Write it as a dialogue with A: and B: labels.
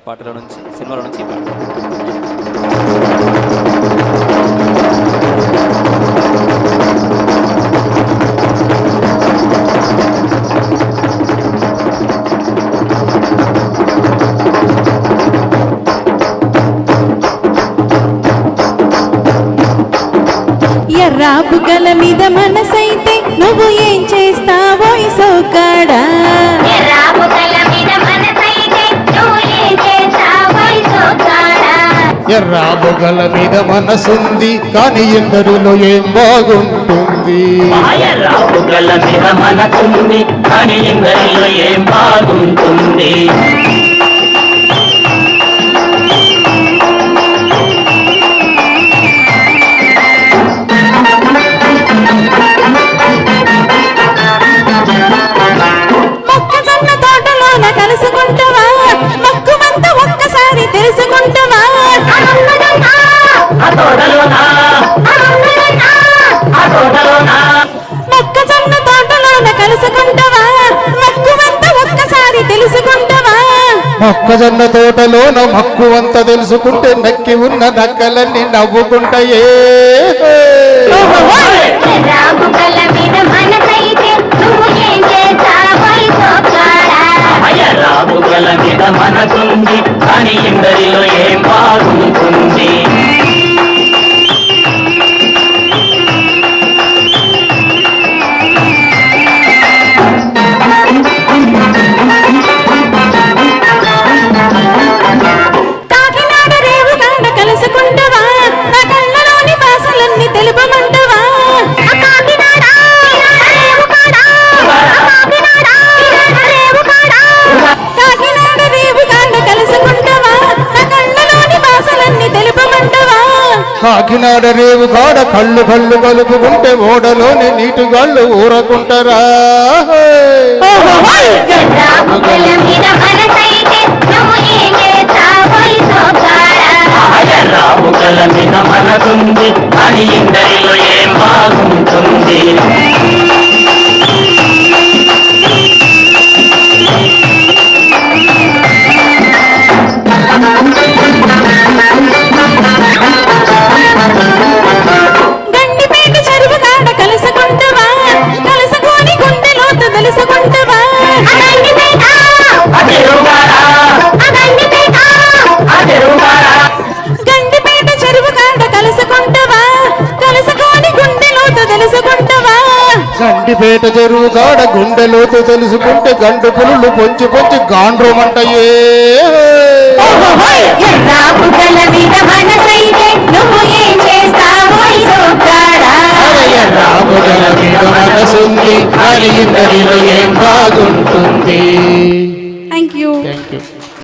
A: పాటలో నుంచి సినిమాలో నుంచి ఈ పాట.
B: ఎర్రా బుగ్గల మీద మనసైతే నువ్వు ఏం చేస్తావో సోకాడా,
C: ఎర్రా బుగ్గల మీద మనసైతే నువ్వు ఏం చేస్తావో సోకాడా.
D: ఎర్రా బుగ్గల మీద మనసుంది కానీ ఎందరిలో ఏం బాగుంటుంది.
E: ఎర్రా బుగ్గల మీద మనసుంది కానీ ఎందరిలో ఏం బాగుంటుంది.
B: మొక్కజొన్న తోటలోన కలుసుకుంటావా, మక్కువంతా ఒక్కసారి తెలుసుకుంటావా. మొక్కజొన్న తోటలోన కలుసుకుంటావా, మక్కువంతా ఒక్కసారి తెలుసుకుంటావా.
D: మొక్కజొన్న తోటలోన మక్కువంత తెలుసుకుంటే నక్కి ఉన్న నక్కలన్నీ నవ్వుకుంటాయే.
C: ఎర్రా బుగ్గల మీద మనసైతే నువ్వు ఏం చేస్తావో సోకాడా.
E: ఎర్రా బుగ్గల మీద మనసుంది కానీ ఎందరిలో ఏం బాగుంటుంది.
B: కాకినాడ రేవు కాడ కలుసుకుంటావా, నా కళ్ళలోని భాషలన్నీ తెలుపమంటావా.
C: కాకినాడ రేవు కాడా, కాకినాడ రేవు కాడా.
B: కాకినాడ రేవు కాడ కలుసుకుంటావా, నా కళ్ళలోని భాషలన్నీ తెలుపమంటావా.
D: కాకినాడ రేవు కాడ కళ్ళు కళ్ళు కలుపుకుంటే ఓడలోని నీటిగాళ్ళు ఊరకుంటారా.
C: ఎర్రా బుగ్గల మీద మనసైతే నువ్వు ఏం చేస్తావో సోకాడా.
E: ఎర్రా బుగ్గల మీద మనసుంది కానీ ఎందరిలో ఏం బాగుంటుంది.
B: గండిపేట చెరువు కాడ కలుసుకుంటావా, కలుసుకొని గుండెలోతు తెలుసుకుంటావా.
C: గండిపేట
B: గండిపేట చెరువు కాడ కలుసుకుంటావా, కలుసుకొని గుండెలోతు తెలుసుకుంటావా.
D: గండిపేట చెరువు కాడ గుండెలోతు తెలుసుకుంటే గండు పులులు పొంచి పొంచి గాండ్రోమంటాయే.
C: ఎర్రా బుగ్గల మీద మనసైతే నువ్వు ఏం చేస్తావో సోకాడా.
D: ఎర్రా బుగ్గల మీద మనసుంది కానీ ఎందరిలో ఏం బాగుంటుంది.
B: Thank you.
D: Thank you.